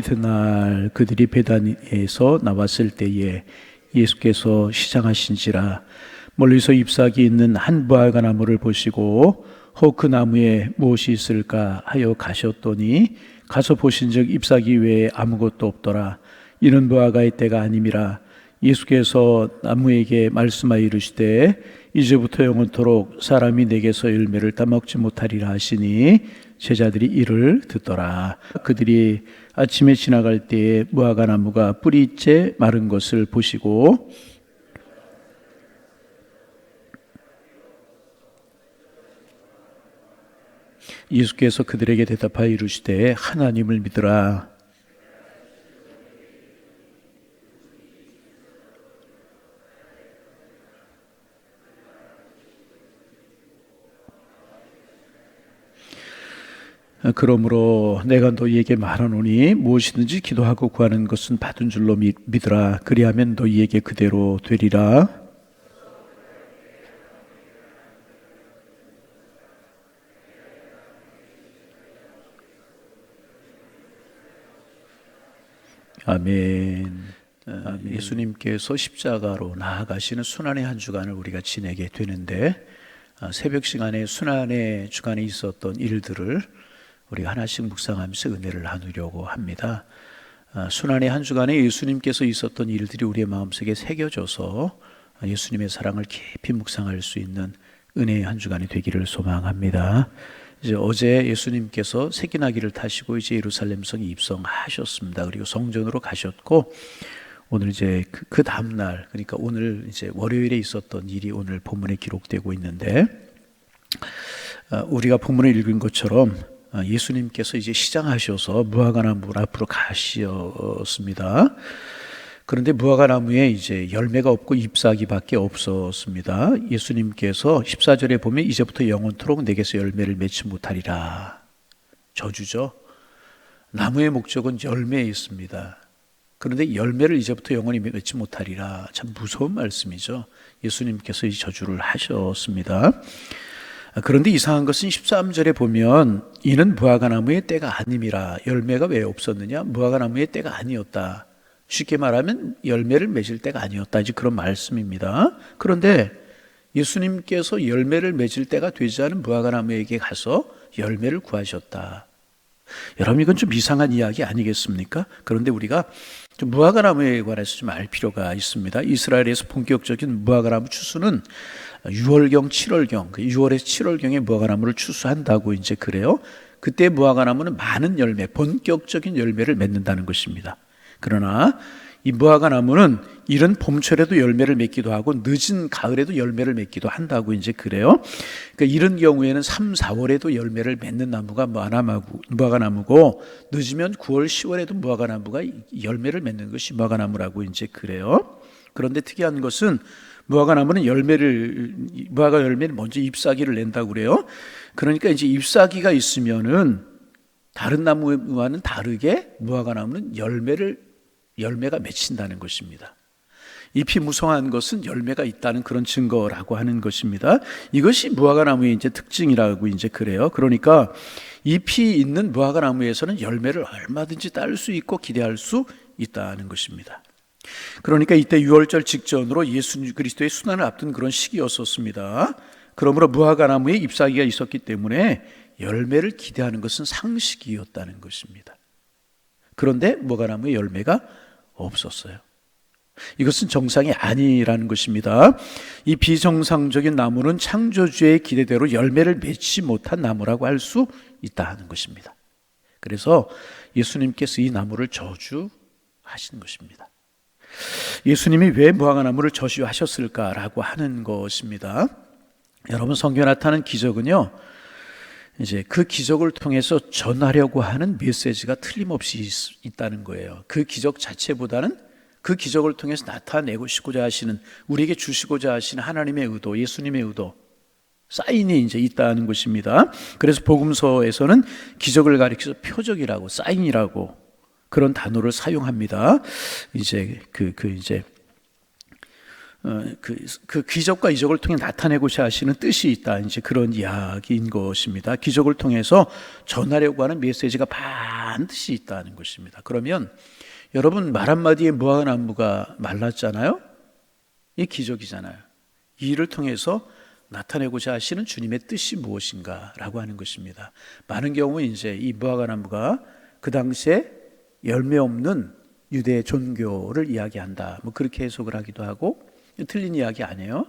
이튿날 그들이 베다니에서 나왔을 때에 예수께서 시장하신지라 멀리서 잎사귀 있는 한 무화과 나무를 보시고 그 나무에 무엇이 있을까 하여 가셨더니 가서 보신즉 잎사귀 외에 아무것도 없더라. 이는 무화과의 때가 아님이라. 예수께서 나무에게 말씀하여 이르시되 이제부터 영원토록 사람이 내게서 열매를 따먹지 못하리라 하시니 제자들이 이를 듣더라. 그들이 아침에 지나갈 때에 무화과 나무가 뿌리째 마른 것을 보시고 예수께서 그들에게 대답하여 이르시되 하나님을 믿으라. 그러므로 내가 너희에게 말하노니 무엇이든지 기도하고 구하는 것은 받은 줄로 믿으라. 그리하면 너희에게 그대로 되리라. 아멘. 예수님께서 십자가로 나아가시는 순환의 한 주간을 우리가 지내게 되는데 새벽 시간에 순환의 주간에 있었던 일들을 우리가 하나씩 묵상하면서 은혜를 나누려고 합니다. 순환의 한 주간에 예수님께서 있었던 일들이 우리의 마음속에 새겨져서 예수님의 사랑을 깊이 묵상할 수 있는 은혜의 한 주간이 되기를 소망합니다. 이제 어제 예수님께서 새끼나귀를 타시고 이제 예루살렘 성에 입성하셨습니다. 그리고 성전으로 가셨고 오늘 이제 그 다음 날, 그러니까 오늘 이제 월요일에 있었던 일이 오늘 본문에 기록되고 있는데 우리가 본문을 읽은 것처럼 예수님께서 이제 시장하셔서 무화과 나무 앞으로 가셨습니다. 그런데 무화과 나무에 이제 열매가 없고 잎사귀밖에 없었습니다. 예수님께서 14절에 보면 이제부터 영원토록 내게서 열매를 맺지 못하리라. 저주죠. 나무의 목적은 열매에 있습니다. 그런데 열매를 이제부터 영원히 맺지 못하리라. 참 무서운 말씀이죠. 예수님께서 이 저주를 하셨습니다. 그런데 이상한 것은 13절에 보면 이는 무화과 나무의 때가 아님이라. 열매가 왜 없었느냐? 무화과 나무의 때가 아니었다. 쉽게 말하면 열매를 맺을 때가 아니었다. 이제 그런 말씀입니다. 그런데 예수님께서 열매를 맺을 때가 되지 않은 무화과 나무에게 가서 열매를 구하셨다. 여러분 이건 좀 이상한 이야기 아니겠습니까? 그런데 우리가 좀 무화과 나무에 관해서 좀 알 필요가 있습니다. 이스라엘에서 본격적인 무화과 나무 추수는 6월경, 7월경, 6월에서 7월경에 무화과 나무를 추수한다고 이제 그래요. 그때 무화과 나무는 많은 열매, 본격적인 열매를 맺는다는 것입니다. 그러나 이 무화과 나무는 이른 봄철에도 열매를 맺기도 하고 늦은 가을에도 열매를 맺기도 한다고 이제 그래요. 그러니까 이른 경우에는 3, 4월에도 열매를 맺는 나무가 무화과 나무고 늦으면 9월, 10월에도 무화과 나무가 열매를 맺는 것이 무화과 나무라고 이제 그래요. 그런데 특이한 것은 무화과 나무는 무화과 열매는 먼저 잎사귀를 낸다고 그래요. 그러니까 이제 잎사귀가 있으면은 다른 나무와는 다르게 무화과 나무는 열매가 맺힌다는 것입니다. 잎이 무성한 것은 열매가 있다는 그런 증거라고 하는 것입니다. 이것이 무화과 나무의 이제 특징이라고 이제 그래요. 그러니까 잎이 있는 무화과 나무에서는 열매를 얼마든지 딸 수 있고 기대할 수 있다는 것입니다. 그러니까 이때 6월절 직전으로 예수 그리스도의 순환을 앞둔 그런 시기였었습니다. 그러므로 무화과 나무에 잎사귀가 있었기 때문에 열매를 기대하는 것은 상식이었다는 것입니다. 그런데 무화과 나무에 열매가 없었어요. 이것은 정상이 아니라는 것입니다. 이 비정상적인 나무는 창조주의 기대대로 열매를 맺지 못한 나무라고 할 수 있다는 것입니다. 그래서 예수님께서 이 나무를 저주하신 것입니다. 예수님이 왜 무화과 나무를 저주하셨을까라고 하는 것입니다. 여러분 성경에 나타나는 기적은요, 이제 그 기적을 통해서 전하려고 하는 메시지가 틀림없이 있다는 거예요. 그 기적 자체보다는 그 기적을 통해서 나타내고자 하시는, 우리에게 주시고자 하시는 하나님의 의도, 예수님의 의도, 사인이 이제 있다는 것입니다. 그래서 복음서에서는 기적을 가리켜서 표적이라고, 사인이라고 그런 단어를 사용합니다. 이제 그 기적과 이적을 통해 나타내고자 하시는 뜻이 있다. 이제 그런 이야기인 것입니다. 기적을 통해서 전하려고 하는 메시지가 반드시 있다는 것입니다. 그러면 여러분, 말 한마디에 무화과나무가 말랐잖아요. 이 기적이잖아요. 이 일을 통해서 나타내고자 하시는 주님의 뜻이 무엇인가라고 하는 것입니다. 많은 경우 이제 이 무화과나무가 그 당시에 열매 없는 유대 종교를 이야기한다. 뭐 그렇게 해석을 하기도 하고, 틀린 이야기 아니에요.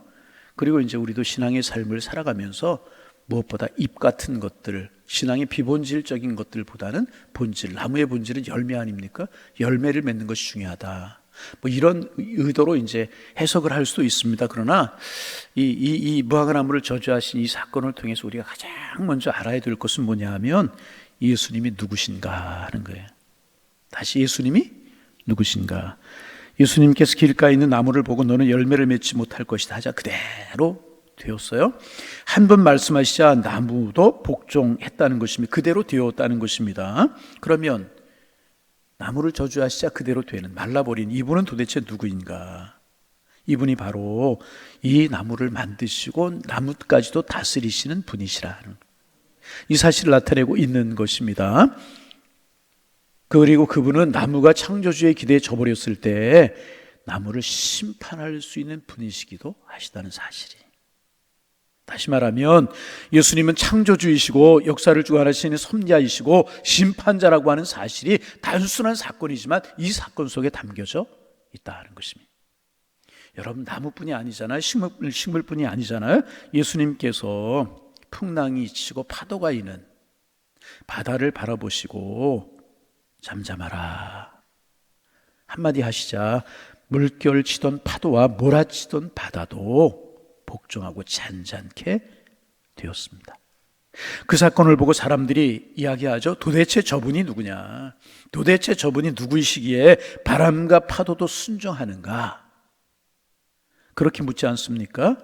그리고 이제 우리도 신앙의 삶을 살아가면서 무엇보다 잎 같은 것들, 신앙의 비본질적인 것들보다는 본질, 나무의 본질은 열매 아닙니까? 열매를 맺는 것이 중요하다. 뭐 이런 의도로 이제 해석을 할 수도 있습니다. 그러나 이 무화과나무를 저주하신 이 사건을 통해서 우리가 가장 먼저 알아야 될 것은 뭐냐 하면 예수님이 누구신가 하는 거예요. 다시 예수님이 누구신가. 예수님께서 길가에 있는 나무를 보고 너는 열매를 맺지 못할 것이다 하자 그대로 되었어요. 한 번 말씀하시자 나무도 복종했다는 것입니다. 그대로 되었다는 것입니다. 그러면 나무를 저주하시자 그대로 되는 말라버린 이분은 도대체 누구인가? 이분이 바로 이 나무를 만드시고 나무까지도 다스리시는 분이시라는 이 사실을 나타내고 있는 것입니다. 그리고 그분은 나무가 창조주의 기대에 져버렸을 때 나무를 심판할 수 있는 분이시기도 하시다는 사실이. 다시 말하면 예수님은 창조주이시고 역사를 주관하시는 섭리자이시고 심판자라고 하는 사실이 단순한 사건이지만 이 사건 속에 담겨져 있다는 것입니다. 여러분, 나무뿐이 아니잖아요. 식물뿐이 아니잖아요. 예수님께서 풍랑이 치고 파도가 있는 바다를 바라보시고 잠잠하라 한마디 하시자 물결 치던 파도와 몰아치던 바다도 복종하고 잔잔케 되었습니다. 그 사건을 보고 사람들이 이야기하죠. 도대체 저분이 누구냐? 도대체 저분이 누구이시기에 바람과 파도도 순종하는가? 그렇게 묻지 않습니까?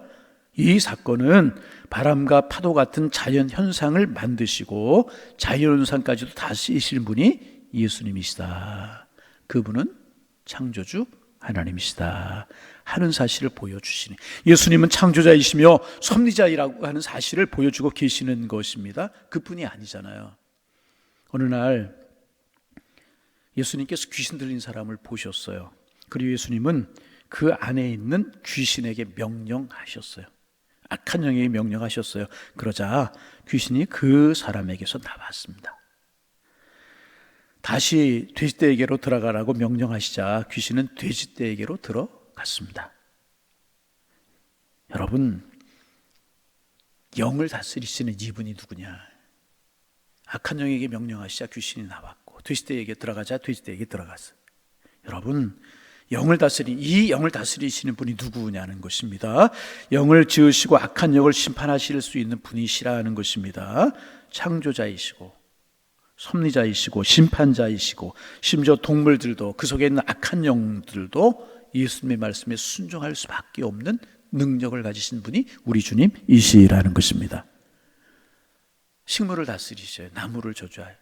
이 사건은 바람과 파도 같은 자연 현상을 만드시고 자연 현상까지도 다스리실 분이 예수님이시다. 그분은 창조주 하나님이시다 하는 사실을 보여주시니 예수님은 창조자이시며 섭리자이라고 하는 사실을 보여주고 계시는 것입니다. 그뿐이 아니잖아요. 어느 날 예수님께서 귀신 들린 사람을 보셨어요. 그리고 예수님은 그 안에 있는 귀신에게 명령하셨어요. 악한 영에게 명령하셨어요. 그러자 귀신이 그 사람에게서 나왔습니다. 다시 돼지떼에게로 들어가라고 명령하시자 귀신은 돼지떼에게로 들어갔습니다. 여러분, 영을 다스리시는 이분이 누구냐? 악한 영에게 명령하시자 귀신이 나왔고 돼지떼에게 들어가자 돼지떼에게 들어갔어요. 여러분, 영을 다스리시는 분이 누구냐는 것입니다. 영을 지으시고 악한 영을 심판하실 수 있는 분이시라는 것입니다. 창조자이시고 섭리자이시고 심판자이시고 심지어 동물들도 그 속에 있는 악한 영들도 예수님의 말씀에 순종할 수밖에 없는 능력을 가지신 분이 우리 주님이시라는 것입니다. 식물을 다스리셔요. 나무를 저주하여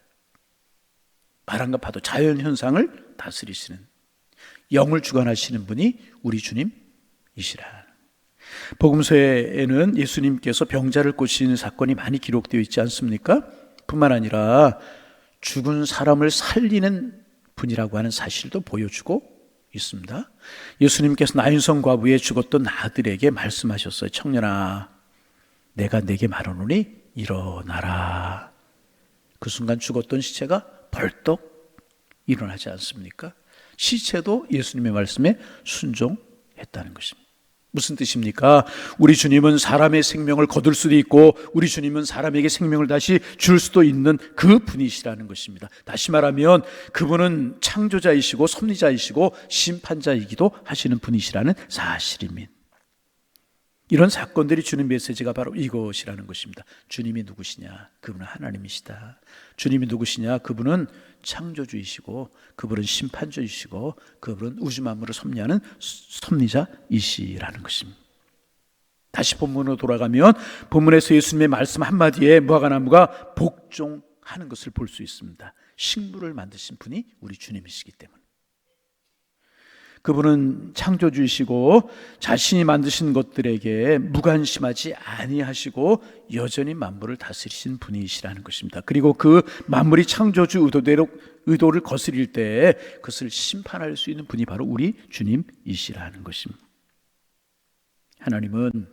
바람과 파도 자연현상을 다스리시는 영을 주관하시는 분이 우리 주님이시라. 복음서에는 예수님께서 병자를 고치는 사건이 많이 기록되어 있지 않습니까? 뿐만 아니라 죽은 사람을 살리는 분이라고 하는 사실도 보여주고 있습니다. 예수님께서 나인성 과부의 죽었던 아들에게 말씀하셨어요. 청년아, 내가 네게 말하노니 일어나라. 그 순간 죽었던 시체가 벌떡 일어나지 않습니까? 시체도 예수님의 말씀에 순종했다는 것입니다. 무슨 뜻입니까? 우리 주님은 사람의 생명을 거둘 수도 있고 우리 주님은 사람에게 생명을 다시 줄 수도 있는 그 분이시라는 것입니다. 다시 말하면 그분은 창조자이시고 섭리자이시고 심판자이기도 하시는 분이시라는 사실입니다. 이런 사건들이 주는 메시지가 바로 이것이라는 것입니다. 주님이 누구시냐? 그분은 하나님이시다. 주님이 누구시냐? 그분은 창조주이시고 그분은 심판주이시고 그분은 우주 만물을 섭리하는 섭리자이시라는 것입니다. 다시 본문으로 돌아가면 본문에서 예수님의 말씀 한마디에 무화과나무가 복종하는 것을 볼 수 있습니다. 식물을 만드신 분이 우리 주님이시기 때문에. 그분은 창조주이시고 자신이 만드신 것들에게 무관심하지 아니하시고 여전히 만물을 다스리신 분이시라는 것입니다. 그리고 그 만물이 창조주 의도대로 의도를 거스릴 때 그것을 심판할 수 있는 분이 바로 우리 주님이시라는 것입니다. 하나님은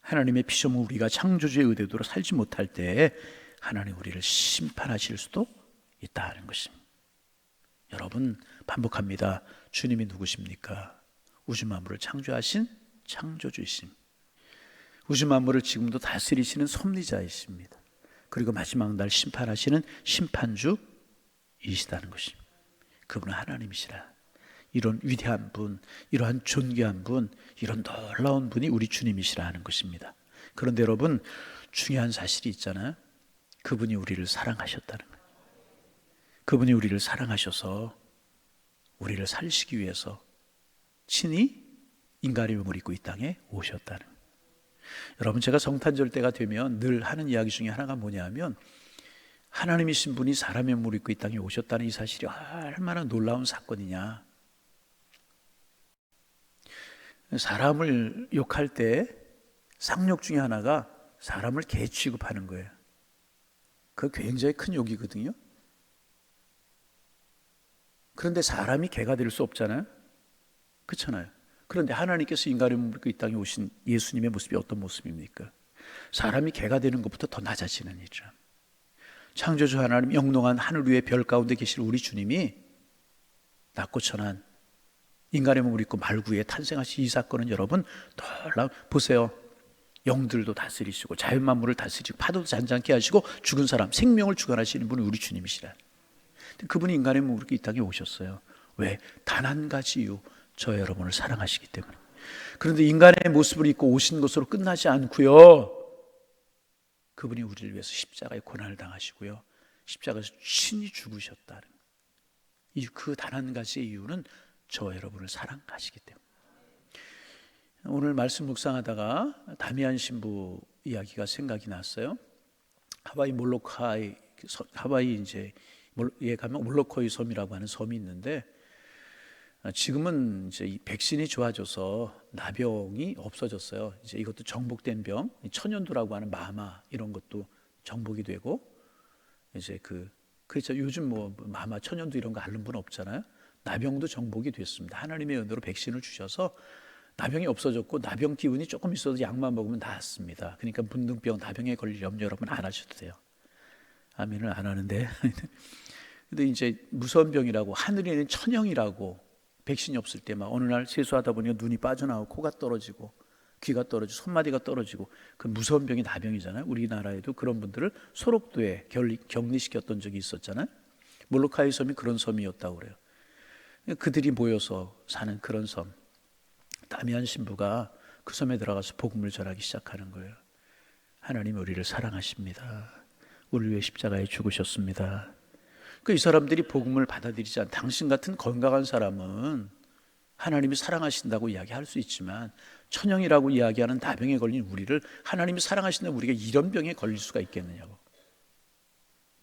하나님의 피조물 우리가 창조주의 의도대로 살지 못할 때 하나님 우리를 심판하실 수도 있다는 것입니다. 여러분, 반복합니다. 주님이 누구십니까? 우주 만물을 창조하신 창조주이심, 우주 만물을 지금도 다스리시는 섭리자이십니다. 그리고 마지막 날 심판하시는 심판주이시다는 것입니다. 그분은 하나님이시라. 이런 위대한 분, 이러한 존귀한 분, 이런 놀라운 분이 우리 주님이시라 하는 것입니다. 그런데 여러분, 중요한 사실이 있잖아요. 그분이 우리를 사랑하셨다는 거예요. 그분이 우리를 사랑하셔서 우리를 살리시기 위해서 친히 인간의 몸을 입고 이 땅에 오셨다는 거예요. 여러분, 제가 성탄절 때가 되면 늘 하는 이야기 중에 하나가 뭐냐면, 하나님이신 분이 사람의 몸을 입고 이 땅에 오셨다는 이 사실이 얼마나 놀라운 사건이냐. 사람을 욕할 때 쌍욕 중에 하나가 사람을 개 취급하는 거예요. 그거 굉장히 큰 욕이거든요. 그런데 사람이 개가 될 수 없잖아요. 그렇잖아요. 그런데 하나님께서 인간의 몸을 입고 이 땅에 오신 예수님의 모습이 어떤 모습입니까? 사람이 개가 되는 것부터 더 낮아지는 일이죠. 창조주 하나님, 영롱한 하늘 위의 별 가운데 계실 우리 주님이 낮고 천한 인간의 몸을 입고 말구에 탄생하신 이 사건은 여러분 놀라운, 보세요. 영들도 다스리시고 자연 만물을 다스리시고 파도도 잔잔케 하시고 죽은 사람 생명을 주관하시는 분이 우리 주님이시라. 그분이 인간의 몸으로 이 땅에 오셨어요. 왜? 단 한 가지 이유, 저 여러분을 사랑하시기 때문에. 그런데 인간의 모습을 입고 오신 것으로 끝나지 않고요, 그분이 우리를 위해서 십자가의 고난을 당하시고요, 십자가에서 친히 죽으셨다는 그 단 한 가지의 이유는 저 여러분을 사랑하시기 때문에. 오늘 말씀 묵상하다가 다미안 신부 이야기가 생각이 났어요. 하와이 이제 가면 몰로코이 섬이라고 하는 섬이 있는데, 지금은 이제 백신이 좋아져서 나병이 없어졌어요. 이제 이것도 정복된 병, 천연두라고 하는 마마 이런 것도 정복이 되고, 이제 그렇죠. 요즘 뭐 마마, 천연두 이런 거 앓는 분 없잖아요. 나병도 정복이 됐습니다. 하나님의 은혜로 백신을 주셔서 나병이 없어졌고, 나병 기운이 조금 있어도 약만 먹으면 낫습니다. 그러니까 문둥병, 나병에 걸릴 염려 여러분 안 하셔도 돼요. 아멘을 안 하는데. 근데 이제 무서운 병이라고, 하늘에 있는 천형이라고, 백신이 없을 때 막 어느 날 세수하다 보니까 눈이 빠져나오고 코가 떨어지고 귀가 떨어지고 손마디가 떨어지고, 그 무서운 병이 나병이잖아요. 우리나라에도 그런 분들을 소록도에 격리시켰던 적이 있었잖아요. 몰로카이 섬이 그런 섬이었다고 그래요. 그들이 모여서 사는 그런 섬. 다미안 신부가 그 섬에 들어가서 복음을 전하기 시작하는 거예요. 하나님 우리를 사랑하십니다. 우리 위해 십자가에 죽으셨습니다. 이 사람들이 복음을 받아들이지 않는, 당신 같은 건강한 사람은 하나님이 사랑하신다고 이야기할 수 있지만, 천형이라고 이야기하는 나병에 걸린 우리를 하나님이 사랑하신다고 우리가 이런 병에 걸릴 수가 있겠느냐고.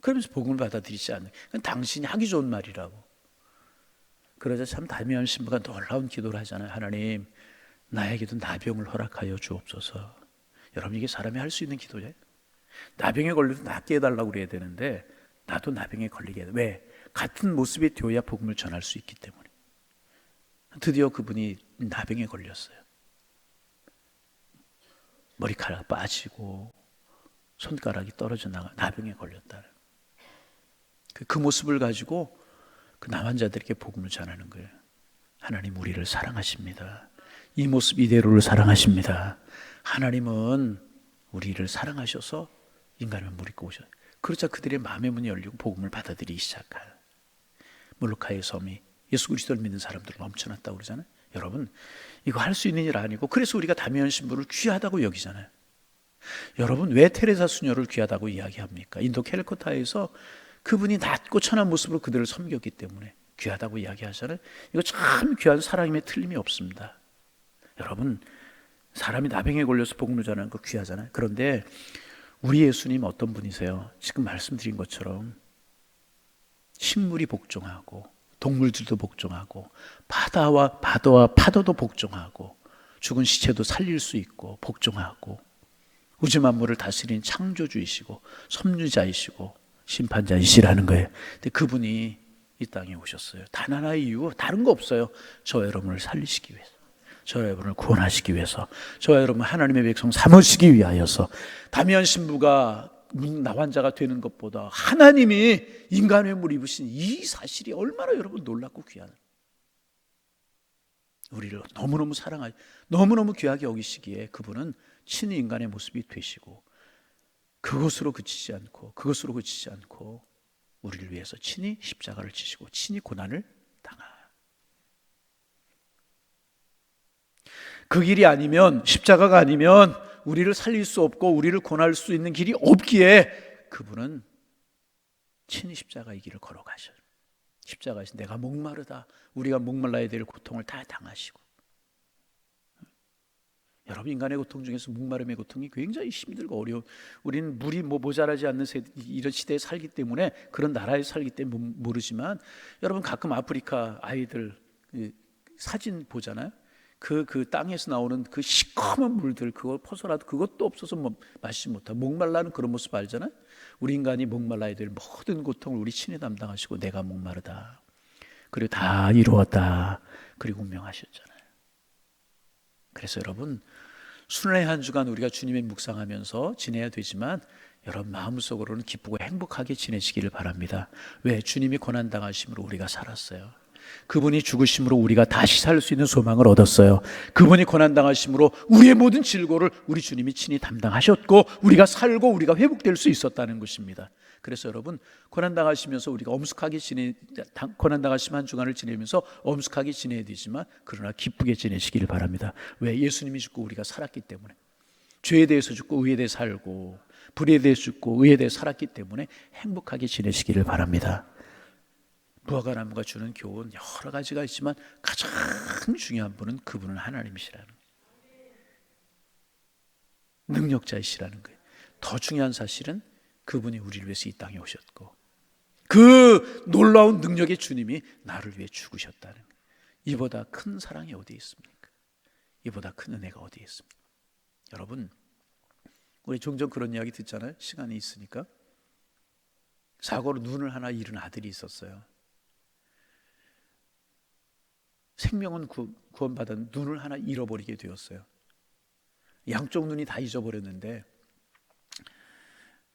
그러면서 복음을 받아들이지 않는, 그건 당신이 하기 좋은 말이라고. 그러자 참 다미안 신부가 놀라운 기도를 하잖아요. 하나님, 나에게도 나병을 허락하여 주옵소서. 여러분, 이게 사람이 할 수 있는 기도예요. 나병에 걸려도 낫게 해달라고 그래야 되는데, 나도 나병에 걸리게 해. 왜? 같은 모습이 되어야 복음을 전할 수 있기 때문에. 드디어 그분이 나병에 걸렸어요. 머리카락 빠지고 손가락이 떨어져 나가, 나병에 걸렸다. 그 모습을 가지고 그 남환자들에게 복음을 전하는 거예요. 하나님 우리를 사랑하십니다. 이 모습 이대로를 사랑하십니다. 하나님은 우리를 사랑하셔서 인간을 물 입고 오셨어요. 그러자 그들의 마음의 문이 열리고 복음을 받아들이기 시작해요. 몰로카의 섬이 예수 그리스도를 믿는 사람들을 넘쳐났다고 그러잖아요. 여러분, 이거 할 수 있는 일 아니고, 그래서 우리가 다미안 신부를 귀하다고 여기잖아요. 여러분, 왜 테레사 수녀를 귀하다고 이야기합니까? 인도 캘커타에서 그분이 낮고 천한 모습으로 그들을 섬겼기 때문에 귀하다고 이야기하잖아요. 이거 참 귀한 사랑임에 틀림이 없습니다. 여러분, 사람이 나병에 걸려서 복음을 전하는 거 귀하잖아요. 그런데 우리 예수님 어떤 분이세요? 지금 말씀드린 것처럼 식물이 복종하고 동물들도 복종하고 바다와 파도도 복종하고 죽은 시체도 살릴 수 있고 복종하고 우주 만물을 다스린 창조주이시고 섭리자이시고 심판자이시라는 거예요. 근데 그분이 이 땅에 오셨어요. 단 하나의 이유, 다른 거 없어요. 저와 여러분을 살리시기 위해서, 저와 여러분을 구원하시기 위해서, 저와 여러분 하나님의 백성 삼으시기 위하여서. 다미안 신부가 나환자가 되는 것보다 하나님이 인간의 몸을 입으신 이 사실이 얼마나 여러분 놀랍고 귀한, 우리를 너무너무 사랑하시, 너무너무 귀하게 여기시기에 그분은 친히 인간의 모습이 되시고 그것으로 그치지 않고 우리를 위해서 친히 십자가를 지시고 친히 고난을 당하. 그 길이 아니면, 십자가가 아니면 우리를 살릴 수 없고 우리를 고난할 수 있는 길이 없기에 그분은 친히 십자가의 길을 걸어가셔요. 십자가에서 내가 목마르다, 우리가 목말라야 될 고통을 다 당하시고. 여러분, 인간의 고통 중에서 목마름의 고통이 굉장히 힘들고 어려운, 우리는 물이 모자라지 않는 이런 시대에 살기 때문에, 그런 나라에 살기 때문에 모르지만, 여러분 가끔 아프리카 아이들 사진 보잖아요. 그 땅에서 나오는 그 시커먼 물들, 그걸 퍼서라도 그것도 없어서 마시지 못하고 목말라는 그런 모습 알잖아요. 우리 인간이 목말라야 될 모든 고통을 우리 친히 담당하시고 내가 목마르다, 그리고 다 이루었다, 그리고 운명하셨잖아요. 그래서 여러분, 순례의 한 주간 우리가 주님의 묵상하면서 지내야 되지만 여러분 마음속으로는 기쁘고 행복하게 지내시기를 바랍니다. 왜? 주님이 고난당하심으로 우리가 살았어요. 그분이 죽으심으로 우리가 다시 살 수 있는 소망을 얻었어요. 그분이 고난당하심으로 우리의 모든 질고를 우리 주님이 친히 담당하셨고 우리가 살고 우리가 회복될 수 있었다는 것입니다. 그래서 여러분, 고난당하시면서 우리가 엄숙하게 고난당하심 한 주간을 지내면서 엄숙하게 지내야 되지만 그러나 기쁘게 지내시기를 바랍니다. 왜? 예수님이 죽고 우리가 살았기 때문에. 죄에 대해서 죽고 의에 대해 살고 불에 대해서 죽고 의에 대해 살았기 때문에 행복하게 지내시기를 바랍니다. 무화과나무가 주는 교훈 여러 가지가 있지만 가장 중요한 분은 그분은 하나님이시라는 거예요. 능력자이시라는 거예요. 더 중요한 사실은 그분이 우리를 위해서 이 땅에 오셨고 그 놀라운 능력의 주님이 나를 위해 죽으셨다는 거예요. 이보다 큰 사랑이 어디에 있습니까? 이보다 큰 은혜가 어디에 있습니까? 여러분, 우리 종종 그런 이야기 듣잖아요. 시간이 있으니까. 사고로 눈을 하나 잃은 아들이 있었어요. 생명은 구원받은 눈을 하나 잃어버리게 되었어요. 양쪽 눈이 다 잊어버렸는데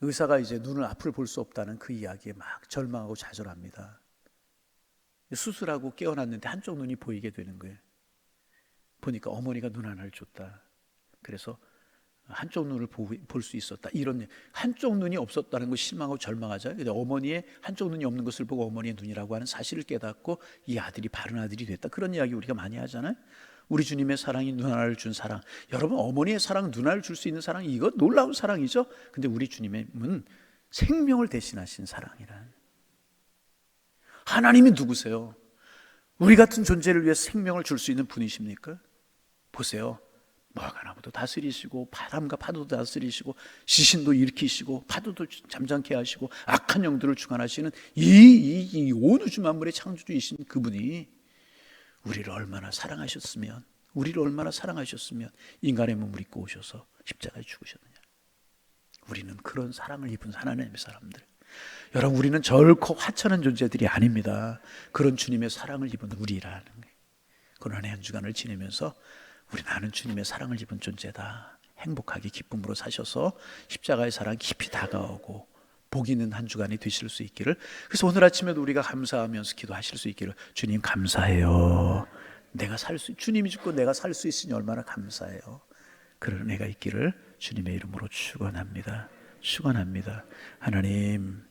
의사가 이제 눈을 앞을 볼 수 없다는 그 이야기에 막 절망하고 좌절합니다. 수술하고 깨어났는데 한쪽 눈이 보이게 되는 거예요. 보니까 어머니가 눈 하나를 줬다. 그래서 한쪽 눈을 볼 수 있었다. 이런, 한쪽 눈이 없었다는 거 실망하고 절망하잖아요. 근데 어머니의 한쪽 눈이 없는 것을 보고 어머니의 눈이라고 하는 사실을 깨닫고 이 아들이 바른 아들이 됐다. 그런 이야기 우리가 많이 하잖아요. 우리 주님의 사랑이 눈 하나를 준 사랑. 여러분, 어머니의 사랑, 눈 하나를 줄 수 있는 사랑이 이거 놀라운 사랑이죠. 근데 우리 주님은 생명을 대신하신 사랑이란. 하나님이 누구세요? 우리 같은 존재를 위해 생명을 줄 수 있는 분이십니까? 보세요. 무화과나무도 다스리시고 바람과 파도도 다스리시고 시신도 일으키시고 파도도 잠잠케 하시고 악한 영들을 주관하시는 이 온 우주 만물의 창조주이신 그분이 우리를 얼마나 사랑하셨으면 인간의 몸을 입고 오셔서 십자가에 죽으셨느냐. 우리는 그런 사랑을 입은 하나님의 사람들. 여러분, 우리는 결코 하찮은 존재들이 아닙니다. 그런 주님의 사랑을 입은 우리라는 거예요. 고난의 한 주간을 지내면서 우리 나는 주님의 사랑을 입은 존재다. 행복하게 기쁨으로 사셔서 십자가의 사랑 깊이 다가오고 복 있는 한 주간이 되실 수 있기를. 그래서 오늘 아침에도 우리가 감사하면서 기도하실 수 있기를. 주님 감사해요. 주님이 죽고 내가 살 수 있으니 얼마나 감사해요. 그런 은혜가 있기를 주님의 이름으로 축원합니다. 하나님,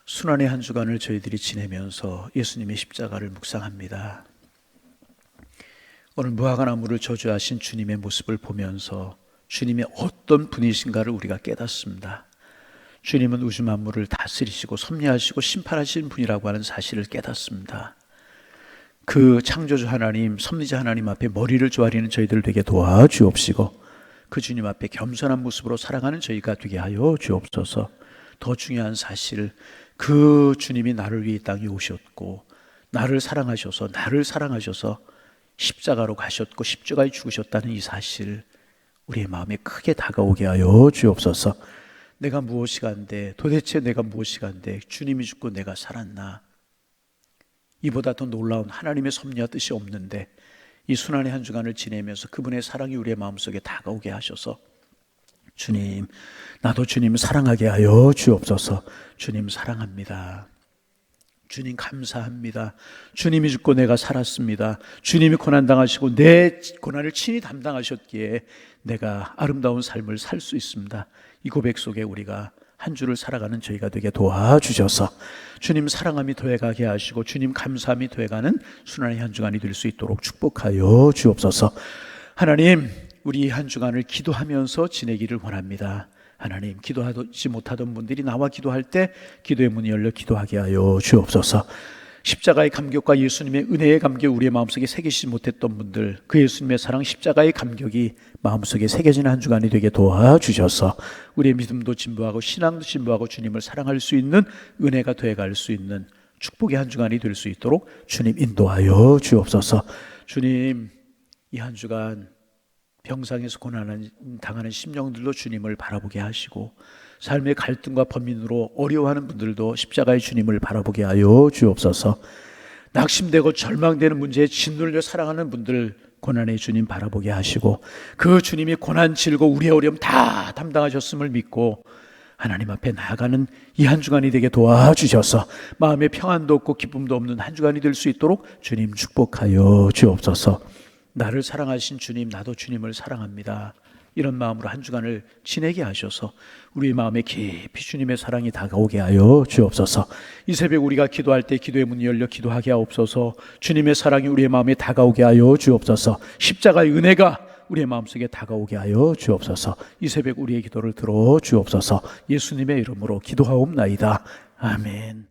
순환의 한 주간을 저희들이 지내면서 예수님의 십자가를 묵상합니다. 오늘 무화과나무를 저주하신 주님의 모습을 보면서 주님의 어떤 분이신가를 우리가 깨닫습니다. 주님은 우주 만물을 다스리시고 섭리하시고 심판하시는 분이라고 하는 사실을 깨닫습니다. 그 창조주 하나님, 섭리자 하나님 앞에 머리를 조아리는 저희들 되게 도와주옵시고 그 주님 앞에 겸손한 모습으로 살아가는 저희가 되게 하여 주옵소서. 더 중요한 사실, 그 주님이 나를 위해 이 땅에 오셨고 나를 사랑하셔서 십자가로 가셨고 십자가에 죽으셨다는 이 사실, 우리의 마음에 크게 다가오게 하여 주옵소서. 내가 무엇이 간데, 도대체 내가 무엇이 간데 주님이 죽고 내가 살았나? 이보다 더 놀라운 하나님의 섭리와 뜻이 없는데 이 순환의 한 주간을 지내면서 그분의 사랑이 우리의 마음속에 다가오게 하셔서 주님, 나도 주님 사랑하게 하여 주옵소서. 주님 사랑합니다. 주님 감사합니다. 주님이 죽고 내가 살았습니다. 주님이 고난당하시고 내 고난을 친히 담당하셨기에 내가 아름다운 삶을 살 수 있습니다. 이 고백 속에 우리가 한 주를 살아가는 저희가 되게 도와주셔서 주님 사랑함이 더해가게 하시고 주님 감사함이 더해가는 순환의 한 주간이 될 수 있도록 축복하여 주옵소서. 하나님, 우리 한 주간을 기도하면서 지내기를 원합니다. 하나님, 기도하지 못하던 분들이 나와 기도할 때 기도의 문이 열려 기도하게 하여 주옵소서. 십자가의 감격과 예수님의 은혜의 감격 우리의 마음속에 새기지 못했던 분들, 그 예수님의 사랑, 십자가의 감격이 마음속에 새겨지는 한 주간이 되게 도와주셔서 우리의 믿음도 진보하고 신앙도 진보하고 주님을 사랑할 수 있는 은혜가 돼갈 수 있는 축복의 한 주간이 될 수 있도록 주님 인도하여 주옵소서. 주님, 이 한 주간 병상에서 고난 당하는 심령들도 주님을 바라보게 하시고 삶의 갈등과 범민으로 어려워하는 분들도 십자가의 주님을 바라보게 하여 주옵소서. 낙심되고 절망되는 문제에 짓눌려 살아가는 분들 고난의 주님 바라보게 하시고 그 주님이 고난 질고 우리의 어려움 다 담당하셨음을 믿고 하나님 앞에 나아가는 이 한 주간이 되게 도와주셔서 마음에 평안도 없고 기쁨도 없는 한 주간이 될 수 있도록 주님 축복하여 주옵소서. 나를 사랑하신 주님, 나도 주님을 사랑합니다. 이런 마음으로 한 주간을 지내게 하셔서 우리의 마음에 깊이 주님의 사랑이 다가오게 하여 주옵소서. 이 새벽 우리가 기도할 때 기도의 문이 열려 기도하게 하옵소서. 주님의 사랑이 우리의 마음에 다가오게 하여 주옵소서. 십자가의 은혜가 우리의 마음속에 다가오게 하여 주옵소서. 이 새벽 우리의 기도를 들어 주옵소서. 예수님의 이름으로 기도하옵나이다. 아멘.